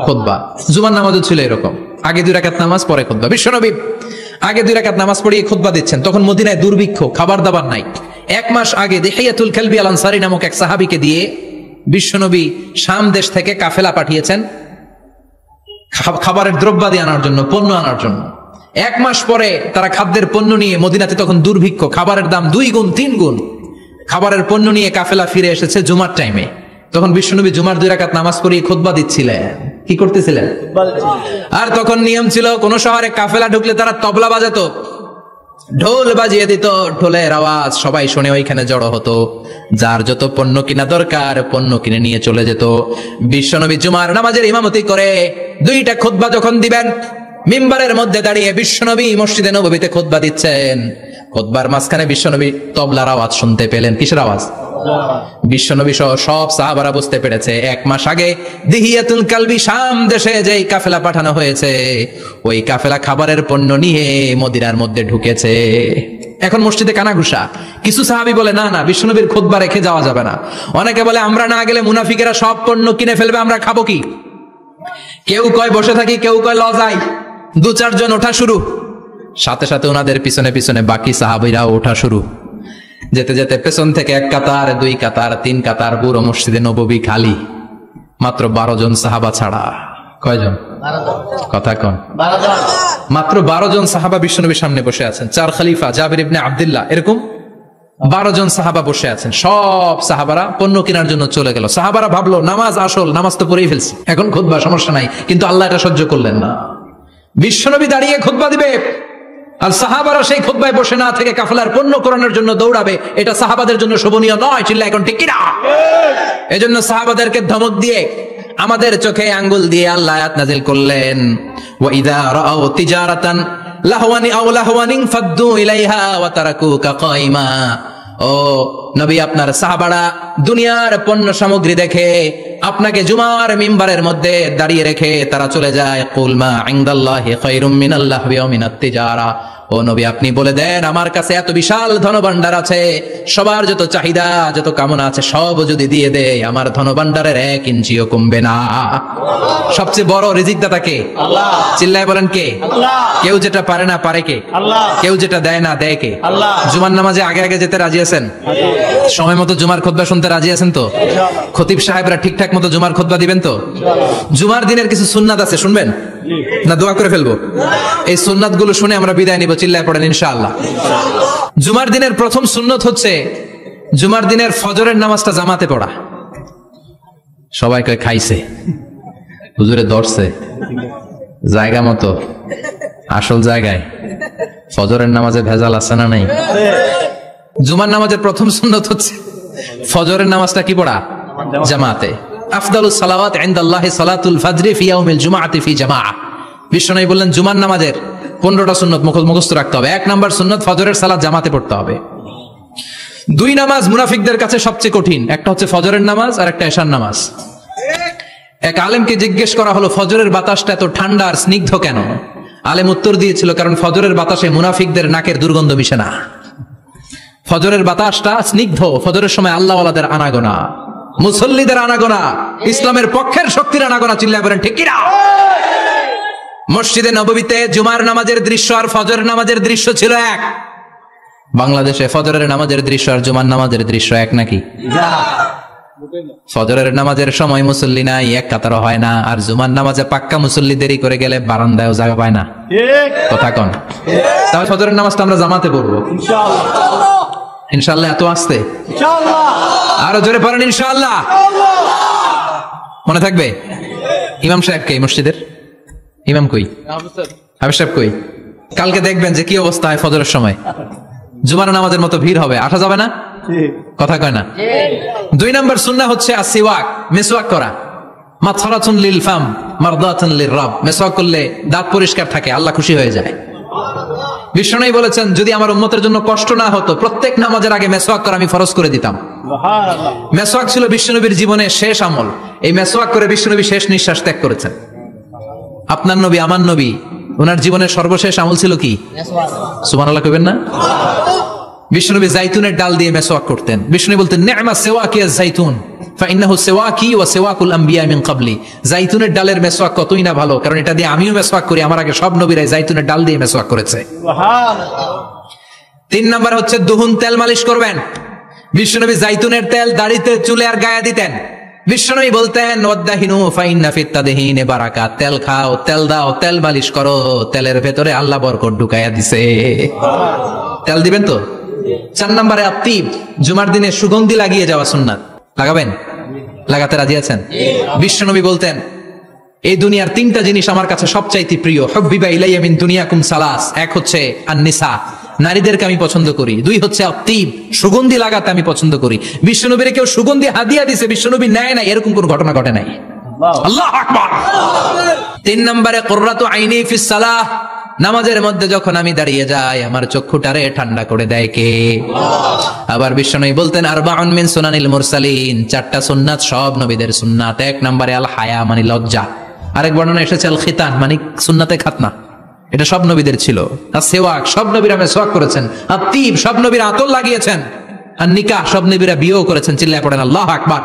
Speaker 1: খুতবা। জুমার নামাজও ছিল এরকম, আগে 2 রাকাত নামাজ, পরে খুতবা। বিশ্বনবী আগে 2 রাকাত নামাজ পড়িয়ে খুতবা দিচ্ছেন, তখন মদিনায় দুর্ভিক্ষ, খাবার দাবার নাই। 1 মাস আগে দিহিয়াতুল কালবি আল আনসারী নামক এক সাহাবীকে দিয়ে বিশ্বনবী শাম দেশ থেকে কাফেলা পাঠিয়েছেন খাবারের দ্রব্যাদি আনার জন্য, পণ্য আনার জন্য। 1 মাস পরে তারা খাদ্যের পণ্য নিয়ে, মদিনাতে তখন দুর্ভিক্ষ, খাবারের দাম 2 গুণ 3 গুণ, খাবারের পণ্য নিয়ে কাফেলা ফিরে এসেছে জুমার টাইমে। তখন বিশ্বনবী জুমার 2 রাকাত নামাজ পড়িয়ে খুতবা দিচ্ছিলেন। কি করতেছিলেন? আর তখন নিয়ম ছিল, কোন শহরে কাফেলা ঢুকলে তারা তবলা বাজাতো, ঢোল বাজিয়ে দিত, ঢোলের আওয়াজ সবাই শুনে ওইখানে জড়ো হতো, যার যত পণ্য কিনা দরকার পণ্য কিনে নিয়ে চলে যেত। বিশ্বনবী জুমার নামাজের ইমামতি করে 2টা খুতবা যখন দিবেন, মিম্বারের মধ্যে দাঁড়িয়ে বিশ্বনবী মসজিদে নববীতে খুতবা দিচ্ছেন, খুতবার মাঝখানে বিশ্বনবী তবলার আওয়াজ শুনতে পেলেন। কিসের আওয়াজ? বিশ্বনবী সহ সব সাহাবারা বুঝতে পেরেছে 1 মাস আগে দিহিয়াতুল কালবি শাম দেশে যেই কাফেলা পাঠানো হয়েছে, ওই কাফেলা খাবারের পণ্য নিয়ে মদিনার মধ্যে ঢুকেছে। এখন মসজিদে কানাঘুষা। কিছু সাহাবী বলে না না, বিশ্বনবীর খুতবা রেখে যাওয়া যাবে না। অনেকে বলে আমরা না গেলে মুনাফিকেরা সব পণ্য কিনে ফেলবে, আমরা খাবো কি? কেউ কয় বসে থাকি, কেউ কয় লজাই। 2-4 জন ওঠা শুরু, সাথে সাথে ওনাদের পিছনে পিছনে বাকি সাহাবীরাও ওঠা শুরু। যেতে যেতে পেছন থেকে 1 কাতার, 2 কাতার, 3 কাতার, পুরো মসজিদে নববী খালি, মাত্র 12 জন সাহাবা ছাড়া। কয়জন? 12 জন। কথা কন। 12 জন। মাত্র 12 জন সাহাবা বিশ্বনবীর সামনে বসে আছেন। 4 খলিফা, জাবির ইবনে আব্দুল্লাহ, এরকম 12 জন সাহাবা বসে আছেন। সব সাহাবারা পণ্য কেনার জন্য চলে গেল। সাহাবারা ভাবলো নামাজ আসল, নামাজ তো পড়েই ফেলছি, এখন খুতবা, সমস্যা নাই। কিন্তু আল্লাহ এটা সহ্য করলেন না। বিশ্বনবী দাঁড়িয়ে খুতবা দিবে, আর সাহাবারা সেই খুতবায় বসে না থেকে কাফেলার পণ্য করানোর জন্য দৌড়াবে, এটা সাহাবাদের জন্য শোভনীয় নয়। চিল্লা এখন ঠিক কিনা? এজন্য সাহাবাদেরকে ধমক দিয়ে, আমাদের চোখে আঙ্গুল দিয়ে আল্লাহ আয়াত নাযিল করলেন, ওয়াইদা রাআউ তিজারাতান লাহওয়ানি আও লাহওয়ানিন ফাদ্দু ইলাইহা ওয়া তারাকুকা কাইমা। ও নবী, আপনার সাহাবারা দুনিয়ার পণ্য সামগ্রী দেখে আপনাকে জুমার মিম্বারের মধ্যে দাঁড়িয়ে রেখে তারা চলে যায়। কুল মা ইনদাল্লাহি খায়রুম মিনাল লাহবি ওয়া মিনাত তিজারা। ও নবী, আপনি বলে দেন আমার কাছে এত বিশাল ধনভাণ্ডার আছে, সবার যত চাহিদা যত কামনা আছে সব যদি দিয়ে দেয় আমার ধনভাণ্ডারের 1 ইঞ্চিও কমবে না। সবচেয়ে বড় রিজিকদাতা কে? আল্লাহ। চিল্লায় বলেন কে? আল্লাহ। কেউ যেটা পারে না পারে কে? আল্লাহ। কেউ যেটা দেয় না দেয় কে? আল্লাহ। জুমার নামাজে আগে আগে যেতে রাজি আছেন? সময় মতো জুমার খুতবা শুনতে রাজি আছেন তো? খতিব সাহেবরা ঠিকঠাক মতো জুমার খুতবা দিবেন তো? জুমার দিনের কিছু সুন্নাত আছে, শুনবেন না দোয়া করে ফেলবো? এই সুন্নাত গুলো শুনে আমরা বিদায় নিব। চিল্লায় পড়েন ইনশাআল্লাহ। জুমার দিনের প্রথম সুন্নত হচ্ছে জুমার দিনের ফজরের নামাজটা জামাতে পড়া। সবাই কয় খাইছে, হুজুরে ধরছে জায়গা মতো, আসল জায়গায়। ফজরের নামাজে ভেজাল আছে না নাই? জুমার নামাজের প্রথম সুন্নত হচ্ছে ফজরের নামাজটা কি পড়া? জামাতে। আফদালুস সালাওয়াত ইনদাল্লাহি সালাতুল ফাজরি ফি ইয়াউমিল জুমআতি ফি জামাআহ। বিশ্বনবী বললেন জুমার নামাজের 15টা সুন্নত মুখস্থ রাখতে হবে। 1 নাম্বার সুন্নত ফজরের সালাত জামাতে পড়তে হবে। দুই নামাজ মুনাফিকদের কাছে সবচেয়ে কঠিন, একটা হচ্ছে ফজরের নামাজ আর একটা এশার নামাজ। এক আলেমকে জিজ্ঞেস করা হলো ফজরের বাতাসটা এত ঠান্ডা আর স্নিগ্ধ কেন? আলেম উত্তর দিয়েছিল, কারণ ফজরের বাতাসে মুনাফিকদের নাকের দুর্গন্ধ মিশে না। ফজরের বাতাসটা স্নিগ্ধ, ফজরের সময় আল্লাহওয়ালাদের আনাগোনা, মুসল্লিদের আনাগোনা, ইসলামের পক্ষের শক্তির আনাগোনা। চিল্লায় বলেন ঠিক কিনা? মসজিদে নববীতে জুমার নামাজের দৃশ্য আর ফজরের নামাজের দৃশ্য ছিল এক। বাংলাদেশে ফজরের নামাজের দৃশ্য আর জুমার নামাজের দৃশ্য এক নাকি? ফজরের নামাজের সময় মুসল্লি নাই, এক কাতারও হয় না, আর জুমার নামাজে পাক্কা মুসল্লি দেরি করে গেলে বারান্দায়ও জায়গা পায় না। কথা কন? তাহলে ফজরের নামাজটা আমরা জামাতে পড়বো ইনশাআল্লাহ। এত আসতে আরো জোরে পড়েন ইনশাআল্লাহ। মনে থাকবে? ইমাম সাহেব কে মসজিদের? ইমাম কই? হাফেজ সাহেব কই? কালকে দেখবেন যে কি অবস্থা হয় ফজরের সময়। জুমার নামাজের মতো ভিড় হবে, আসা যাবে না। কথা কয় না? দুই নম্বর সুন্নাহ হচ্ছে আসিওয়াক, মিসওয়াক করা। মাতহারাতুন লিল ফাম মারদাতুন লির রাব। মিসওয়াক করলে দাঁত পরিষ্কার থাকে, আল্লাহ খুশি হয়ে যায়। বিশ্বনবী বলেছেন, যদি আমার উম্মতের জন্য কষ্ট না হতো প্রত্যেক নামাজের আগে মেসওয়াক করা আমি ফরজ করে দিতাম। মেসওয়াক ছিল বিশ্বনবীর জীবনের শেষ আমল। এই মেসওয়াক করে বিশ্বনবী শেষ নিঃশ্বাস ত্যাগ করেছেন। আপনার নবী, আমার নবী, ওনার জীবনের সর্বশেষ আমল ছিল কি? সুবহানাল্লাহ কইবেন না? বিশ্বনবী জাইতুনের ডাল দিয়ে মেসওয়াক করতেন। বিশ্বনবী বলতেন, নি'মা সিওয়াকিয়া জাইতুন ফাইন্নাহু সিওয়াকি ওয়া সিওয়াকুল আম্বিয়া মিন ক্বাবলি। জাইতুনের ডালের মেসওয়াক কতই না ভালো, কারণ এটা দিয়ে আমিও মেসওয়াক করি, আমার আগে সব নবীরাই জাইতুনের ডাল দিয়ে মেসওয়াক করেছে। সুবহানাল্লাহ। 3 নাম্বার হচ্ছে দুহুন, তেল মালিশ করবেন। বিশ্বনবী জাইতুনের তেল দাড়িতে, চুলে আর গায়ে দিতেন। বিশ্বনবী বলতেন, ওয়াদাহিনু ফাইন্না ফিত তাদহিনি বারাকাত। তেল খাও, তেল দাও, তেল মালিশ করো, তেলের ভেতরে আল্লাহ বরকত ঢুকাইয়া দিছে। তেল দিবেন তো? 4 নম্বরে আত্তিব, জুমার দিনে সুগন্ধি লাগিয়ে যাওয়া সুন্নাত। লাগাবেন? লাগাতে রাজি আছেন? বিশ্বনবী বলতেন, এই দুনিয়ার 3টা জিনিস আমার কাছে সবচাইতে প্রিয়। হুব্বিবা ইলাইয়া মিন দুনিয়াকুম সালাস। এক হচ্ছে আন-নিসা, নারীদেরকে আমি পছন্দ করি। 2 হচ্ছে আত্তিব, সুগন্ধি লাগাতে আমি পছন্দ করি। বিশ্বনবীর কেউ সুগন্ধি হাদিয়া দিছে, বিশ্বনবী নেয় না, এরকম কোন ঘটনা ঘটে নাই। আল্লাহু আকবার। 3 নম্বরে কুররাতু আইনি ফিস সালাহ। নামাজের মধ্যে যখন আমি দাঁড়িয়ে যাই আমার চক্ষুটারে ঠান্ডা করে দেয় কে? আবার বিশ্বনবী বলতেন, আরবাউন মিন সুনানিল মুরসালিন। 4টা সুন্নাত সব নবীদের সুন্নাত। 1 নম্বরে আল হায়া, মানে লজ্জা। আরেক বর্ণনা এসেছে আল খিতান, মানে সুন্নাতে খাতনা, এটা সব নবীদের ছিল। আর সেওয়াক, সব নবীরা মেসওয়াক করেছেন। আর তিব, সব নবীরা আতর লাগিয়েছেন। আর নিকাহ, সব নবীরা বিয়েও করেছেন। চিল্লায় পড়েন আল্লাহু আকবার।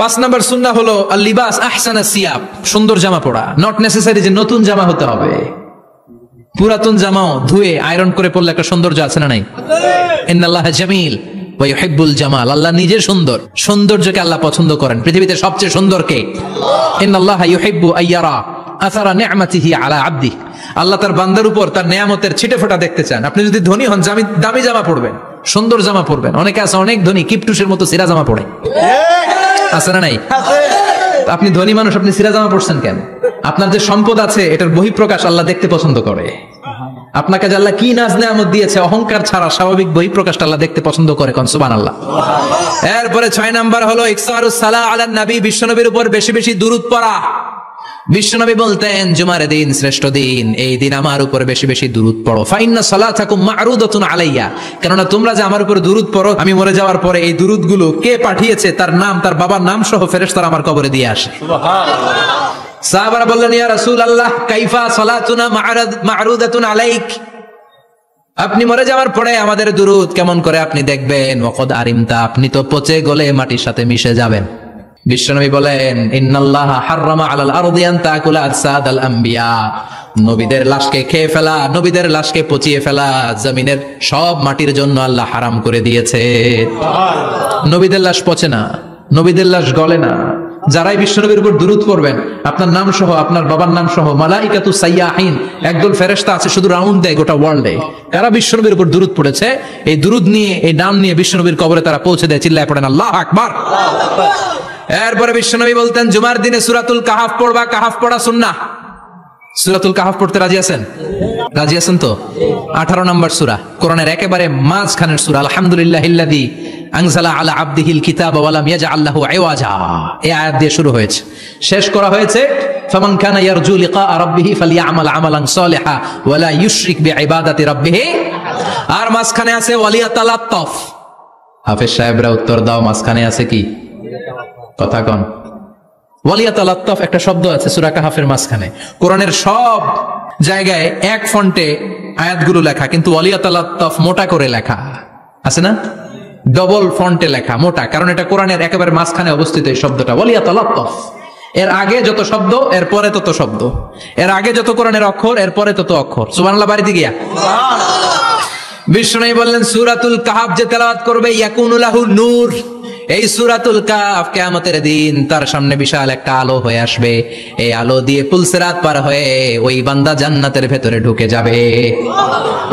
Speaker 1: 5 নম্বর সুন্নাহ হলো আল লিবাস আহসানা সিয়াব, সুন্দর জামা পরা। নট নেসেসারি যে নতুন জামা হতে হবে, পুরাতন জামাও ধুয়ে আয়রন করে পরলে একটা সৌন্দর্য আছে না নাই? ইন্নাল্লাহা জামিল ওয়া ইউহিব্বুল জামাল। আল্লাহ নিজে সুন্দর, সৌন্দর্যকে আল্লাহ পছন্দ করেন। পৃথিবীতে সবচেয়ে সুন্দর কে? ইন্নাল্লাহা ইউহিব্বু আইয়ারা আসারা নি'মাতিহি আলা আবদি। আল্লাহ তার বান্দার উপর তার নেয়ামতের ছিটেফোঁটা দেখতে চান। আপনি যদি ধনী হন, দামি জামা পরবেন, সুন্দর জামা পরবেন। অনেকে আছে অনেক ধনী, কিপটুসের মতো সিরা জামা পরে, আছে না নাই? আপনি ধনী মানুষ, আপনি সিরা জামা পরছেন কেন? আপনার যে সম্পদ আছে এটার বহিঃপ্রকাশ আল্লাহ দেখতে পছন্দ করে। আপনাকে যে আল্লাহ কি নাজ নেয়ামত দিয়েছে, অহংকার ছাড়া স্বাভাবিক বহিঃপ্রকাশটা আল্লাহ দেখতে পছন্দ করে। কোন সুবহানাল্লাহ। এরপরে 6 নাম্বার হলো ইকসারুস সালাহ আলান নবী, বিশ্বনবীর উপর বেশি বেশি দুরূদ পড়া। বিশ্বনবী বলতেন, জুমার দিন শ্রেষ্ঠ দিন, এই দিন আমার উপর বেশি বেশি দুরূদ পড়ো। ফাইন্না সালাতাকুম মা'রুদাতুন আলাইয়া, কেননা তোমরা যে আমার উপর দুরূদ পড়ো, আমি মরে যাওয়ার পরে এই দুরূদগুলো কে পাঠিয়েছে তার নাম, তার বাবার নাম সহ ফেরেশতারা আমার কবরে দিয়ে আসে। সুবহানাল্লাহ। সাহাবারা বললেন, ইয়া রাসূলুল্লাহ কাইফা সালাতুনা মা'রুদাতুন আলাইক, আপনি মরে যাওয়ার পরে আমাদের দুরূদ কেমন করে আপনি দেখবেন? ওয়াকাদ আরিমতা, আপনি তো পচে গলে মাটির সাথে মিশে যাবেন। বিশ্বনবী বলেন, ইন্নাল্লাহা হাররামা আলাল আরদি আন তাকুলা আজসাদাল আম্বিয়া, নবীদের লাশকে খেয়ে ফেলা, নবীদের লাশকে পচিয়ে ফেলা জমিনের সব মাটির জন্য আল্লাহ হারাম করে দিয়েছে। নবীদের লাশ পচে না, নবীদের লাশ গলে না। যারাই বিশ্বনবীর উপর দুরূদ পড়বেন, আপনার নাম সহ, আপনার বাবার নাম সহ, মালাইকাতু সাইয়াহিন, একদল ফেরেশতা আছে শুধু রাউন্ড দেয় গোটা ওয়ার্ল্ডে। কারা বিশ্বনবীর উপর দুরূদ পড়েছে, এই দুরূদ নিয়ে, এই নাম নিয়ে বিশ্বনবীর কবরে তারা পৌঁছে দেয়। চিল্লায় পড়েন আল্লাহু আকবার। এরপরে বিশ্বনবী বলতেন, জুমার দিনে সূরাতুল কাহাফ পড়বা। কাহাফ পড়া সুন্নাহ। সূরাতুল কাহাফ পড়তে রাজি আছেন? রাজি আছেন তো? 18 নম্বর সূরা, কোরআনের একেবারে মাঝখানের সূরা। আলহামদুলিল্লাহিল্লাযী আনজালা আলা আবদিহিল কিতাবা ওয়া লাম ইয়াজআল লাহু ইওয়াজা, এই আয়াত দিয়ে শুরু হয়েছে, শেষ করা হয়েছে ফামান কানা ইয়ারজু লিকা রাব্বিহি ফালইআমাল আমালান সালিহা ওয়া লা ইউশরিক বিইবাদাতি রাব্বিহি। আর মাঝখানে আছে ওয়ালিয়াতালাত্তাফ, হাফেজ সাহেবরা উত্তর দাও, মাঝখানে আছে কি? কথা কন। ওয়ালিয়াতালাত্তাফ একটা শব্দ আছে সূরা কাহফের মাঝখানে। কোরআনের সব জায়গায় এক ফন্টে আয়াতগুলো লেখা, কিন্তু ওয়ালিয়াতালাত্তাফ মোটা করে লেখা আছে না? ডবল ফন্টে লেখা, মোটা, কারণ এটা কোরআনের একেবারে মাঝখানে অবস্থিত এই শব্দটা ওয়ালিয়াতালাত্তাফ। এর আগে যত শব্দ এর পরে তত শব্দ, এর আগে যত কোরআনের অক্ষর এর পরে তত অক্ষর। সুবহানাল্লাহ বাড়িতে গিয়া বিষ্ণু বললেন সূরাতুল কাহফ যে তেলাওয়াত করবে ইয়াকুনু লাহু নূর, এই সূরাতুল কাহফ কিয়ামতের দিন তার সামনে বিশাল একটা আলো হয়ে আসবে। এই আলো দিয়ে পুলসিরাত পার হয়ে ওই বান্দা জান্নাতের ভেতরে ঢুকে যাবে।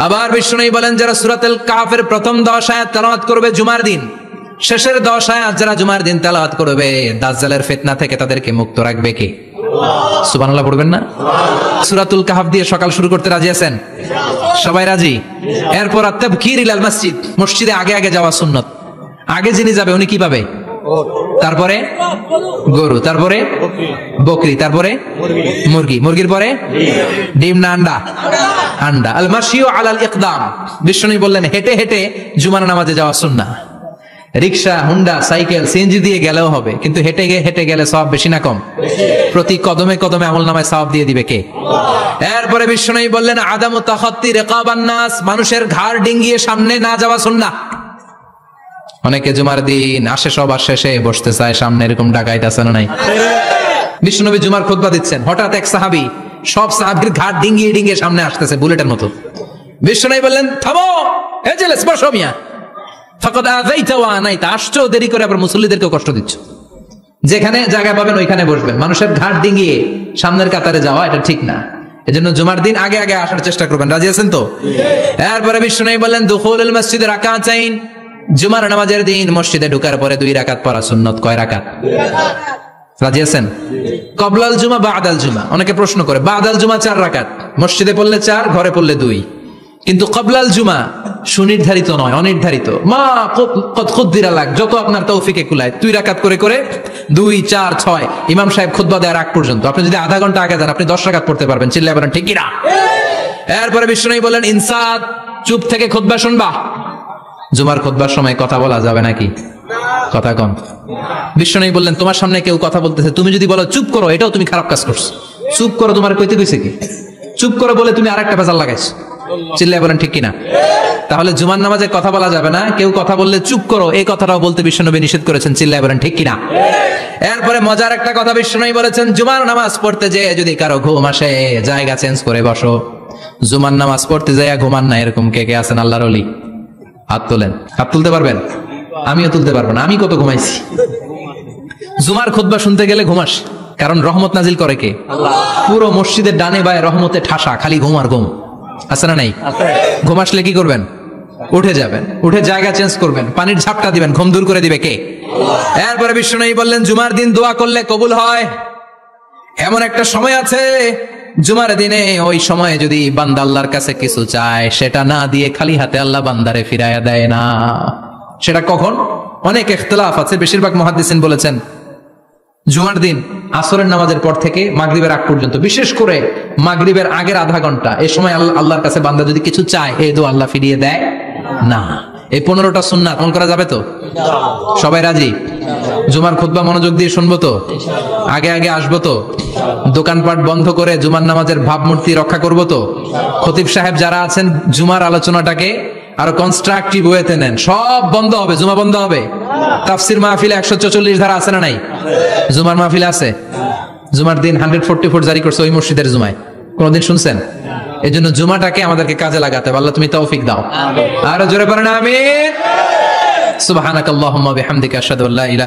Speaker 1: আবার বিষ্ণু বলেন যারা সূরাতুল কাহফের প্রথম 10 আয়াত তেলাওয়াত করবে জুমার দিন, শেষের 10 আয়াত যারা জুমার দিন তেলাওয়াত করবে, দাজ্জালের ফিতনা থেকে তাদেরকে মুক্ত রাখবে কে? সুবহানাল্লাহ পড়বেন না? সূরাতুল কাহফ দিয়ে সকাল শুরু করতে রাজি আছেন? সবাই রাজি? এরপর আত-তাবকির ইলাল মসজিদ, মসজিদে আগে আগে যাওয়া সুন্নাত। আগে যিনি যাবে উনি কি পাবে? তারপরে গরু, তারপরে বকরি, তারপরে মুরগি, মুরগির পরে ডিম না আন্ডা? আন্ডা। আল মাশিউ আলাল ইকদাম, বিষ্ণু বললেন হেঁটে হেঁটে জুমার নামাজে যাওয়া সুন্নাহ। রিকশা, হুন্ডা, সাইকেল, সিএনজি দিয়ে গেলেও হবে, কিন্তু হেঁটে গেলে সওয়াব বেশি না কম? প্রতি কদমে কদমে আমলনামায় সওয়াব দিয়ে দিবে কে? এরপরে বিষ্ণু বললেন আদামু তাখাত্তি রিকাবান নাস, মানুষের ঘাড় ডিঙ্গিয়ে সামনে না যাওয়া সুন্নাহ। অনেকে জুমার দিন আসে সবার শেষে বসতে চায় সামনে, এরকম ডাকাইত আছে না নাই? বিশ্বনবী জুমার খুতবা দিচ্ছেন, হঠাৎ এক সাহাবী সব সাহাবীর ঘাড় ডিঙ্গিয়ে ডিঙ্গিয়ে সামনে আসতেছে বুলেটের মতো। বিশ্বনবী বললেন থামো, এই যে বসো মিয়া, ফাকাদ আযাইতা ওয়া আনাইতা, আসছো দেরি করে আবার মুসল্লিদেরকে কষ্ট দিচ্ছ। যেখানে জায়গা পাবেন ওইখানে বসবেন, মানুষের ঘাড় ডিঙ্গিয়ে সামনের কাতারে যাওয়া এটা ঠিক না। এজন্য জুমার দিন আগে আগে আসার চেষ্টা করবেন। রাজি আছেন তো? এরপরে বিশ্বনবী বললেন দুখুলুল মসজিদে রাকাতাইন, জুমার নামাজের দিন মসজিদে ঢোকার পরে 2 রাকাত পড়া সুন্নাত। কয় রাকাত? রাজি আছেন? কবলাল জুমা বাদাল জুমা, অনেকে প্রশ্ন করে বাদাল জুমা 4 রাকাত, মসজিদে পড়লে 4, ঘরে পড়লে 2, কিন্তু কবলাল জুমা সুনির্ধারিত নয়, অনির্ধারিত। মা কদ খুদ্দিরা লাগ, যত আপনার তৌফিকে কুলায় 2 রাকাত করে করে 2, 4, 6 ইমাম সাহেব খুতবা দেওয়ার আগ পর্যন্ত আপনি যদি আধা ঘন্টা আগে যান আপনি 10 রাকাত পড়তে পারবেন। চিল্লায় বলেন ঠিক কি না? এরপরে বিষ্ণু বলেন ইনসাত, চুপ থেকে খুতবা শুনবা। জুমার খুতবার সময় কথা বলা যাবে নাকি? কথা কম। বিষ্ণু বললেন তোমার সামনে কেউ কথা বলতেছে, তুমি যদি বলো চুপ করো, এটাও তুমি খারাপ কাজ করছো। চুপ করো তোমার কইতে কইছে কি? চুপ করো বলে তুমি আরেকটা ভেজাল লাগাইছো। চিল্লায় বলেন ঠিক কিনা? তাহলে জুমার নামাজে কথা বলা যাবে না, কেউ কথা বললে চুপ করো এই কথাটাও বলতে বিশ্বনবী নিষেধ করেছেন। চিল্লায় বলেন ঠিক কিনা? এরপরে মজার একটা কথা বিশ্বনবী বলেছেন, জুমার নামাজ পড়তে যেয়ে যদি কারো ঘুম আসে জায়গা চেঞ্জ করে বসো। জুমার নামাজ পড়তে যেয়ে ঘুমান না, এরকম কে কে আছেন আল্লাহর ওলি? হাত তোলেন। হাত তুলতে পারবেন? আমিও তুলতে পারবো না, আমি কত ঘুমাইছি। জুমার খুতবা শুনতে গেলে ঘুমাস, কারণ রহমত নাজিল করে কে? আল্লাহ। পুরো মসজিদের ডানে বায়ে রহমতে ঠাসা, খালি ঘুম আর ঘুম। আছে না নাই? ঘুম আসলে কি করবেন? উঠে যাবেন, উঠে জায়গা চেঞ্জ করবেন, পানির ঝাপটা দিবেন, ঘুম দূর করে দিবে কে? এরপরে বিষ্ণু বললেন জুমার দিন দোয়া করলে কবুল হয়। এমন একটা সময় আছে জুমার দিনে, ওই সময়ে যদি বান্দা আল্লাহর কাছে কিছু চায় সেটা না দিয়ে খালি হাতে আল্লাহ বান্দারে ফিরাইয়া দেয় না। সেটা কখন? অনেক ইখতিলাফ আছে, বেশিরভাগ মুহাদ্দিসিন বলেছেন জুমার দিন আসরের নামাজের পর থেকে মাগরিবের আগ পর্যন্ত, বিশেষ করে মাগরিবের আগের আধা ঘন্টা, এই সময় আল্লাহর কাছে বান্দা যদি কিছু চায় এই দোয়া আল্লাহ ফিরিয়ে দেয় না। এই 15টা সুন্নাত আমল করা যাবে তো? সবাই রাজি? জুমার খুতবা মনোযোগ দিয়ে শুনবো তো? আগে আগে আসবো তো? দোকানপাট বন্ধ করে জুমার নামাজের ভাবমূর্তি রক্ষা করবো তো? খতিব সাহেব যারা আছেন জুমার আলোচনাটাকে আরো কনস্ট্রাকটিভ ওয়েতে নেন। সব বন্ধ হবে, জুমা বন্ধ হবে। তাফসির মাহফিলে 144 ধারা আছে না নাই? জুমার মাহফিলে আছে। জুমার দিন 144 জারি করছে ওই মসজিদের জুমায়, কোনদিন শুনছেন? এই জন্য জুমাটাকে আমাদেরকে কাজে লাগাতে হবে। আল্লাহ তুমি তৌফিক দাও। আরো জোরে পড়েন আমিন। সুবহানাকাল্লাহুম্মা বিহামদিকা আশহাদু আল্লা ইলাহা